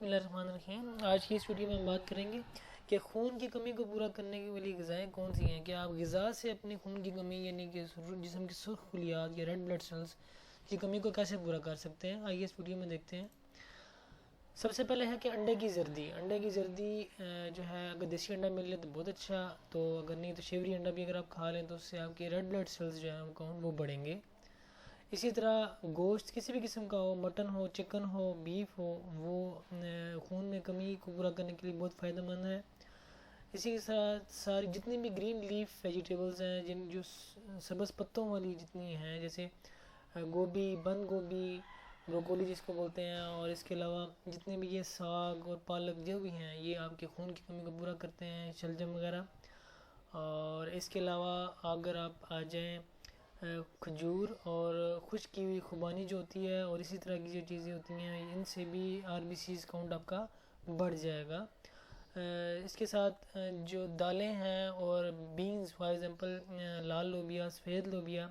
بسم اللہ الرحمن الرحیم۔ آج کی اس ویڈیو میں ہم بات کریں گے کہ خون کی کمی کو پورا کرنے کے والی غذائیں کون سی ہیں، کہ آپ غذا سے اپنی خون کی کمی یعنی کہ جسم کی سرخ خلیات یا ریڈ بلڈ سیلز کی کمی کو کیسے پورا کر سکتے ہیں۔ آئیے اس ویڈیو میں دیکھتے ہیں۔ سب سے پہلے ہے کہ انڈے کی زردی۔ انڈے کی زردی جو ہے، اگر دیسی انڈا مل لے تو بہت اچھا، تو اگر نہیں تو شیوری انڈا بھی اگر آپ کھا لیں تو اس سے آپ کے ریڈ بلڈ سیلز جو ہیں وہ بڑھیں گے۔ اسی طرح گوشت کسی بھی قسم کا ہو، مٹن ہو، چکن ہو، بیف ہو، وہ خون میں کمی کو پورا کرنے کے لیے بہت فائدہ مند ہے۔ اسی کے ساتھ ساری جتنی بھی گرین لیف ویجیٹیبلز ہیں، جو سبز پتوں والی جتنی ہیں، جیسے گوبھی، بند گوبھی، بروکولی جس کو بولتے ہیں، اور اس کے علاوہ جتنے بھی یہ ساگ اور پالک جو بھی ہیں، یہ آپ کے خون کی کمی کو پورا کرتے ہیں، شلجم وغیرہ۔ اور اس کے علاوہ اگر آپ آ جائیں کھجور اور خشک کی ہوئی خوبانی جو ہوتی ہے، اور اسی طرح کی جو چیزیں ہوتی ہیں، ان سے بھی آر بی سیز کاؤنٹ آپ کا بڑھ جائے گا۔ اس کے ساتھ جو دالیں ہیں اور بینز، فار ایگزامپل لال لوبیا، سفید لوبیا،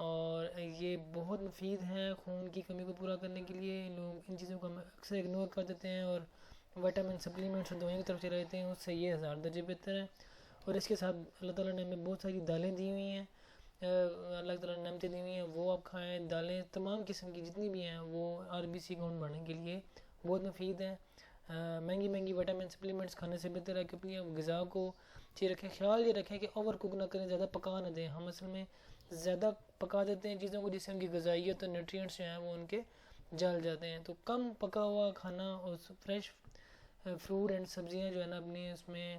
اور یہ بہت مفید ہیں خون کی کمی کو پورا کرنے کے لیے۔ لوگ ان چیزوں کو اکثر اگنور کر دیتے ہیں اور وائٹامن سپلیمنٹس اور دوائیوں کی طرف چلے جاتے ہیں، اس سے یہ 1000 درجے بہتر ہے۔ اور اس کے ساتھ اللہ تعالیٰ نے ہمیں بہت ساری دالیں دی ہوئی ہیں، اللہ تعالیٰ نے نعمتیں دی ہوئی ہیں، وہ آپ کھائیں۔ دالیں تمام قسم کی جتنی بھی ہیں وہ آر بی سی کاؤنٹ بڑھانے کے لیے بہت مفید ہیں۔ مہنگی وائٹامن سپلیمنٹس کھانے سے بہتر ہے کہ اپنی غذا کو یہ رکھیں، خیال یہ رکھیں کہ اوور کوک نہ کریں، زیادہ پکا نہ دیں۔ ہم اصل میں زیادہ پکا دیتے ہیں چیزوں کو، جس سے ان کی غذائیت اور نیوٹرینٹس جو ہیں وہ ان کے جل جاتے ہیں۔ تو کم پکا ہوا کھانا اور فریش فروٹ اینڈ سبزیاں جو ہے نا اپنی اس میں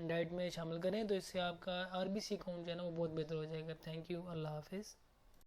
ڈائٹ میں شامل کریں، تو اس سے آپ کا آر بی سی کاؤنٹ جو ہے نا وہ بہت بہتر ہو جائے گا۔ تھینک یو، اللہ حافظ۔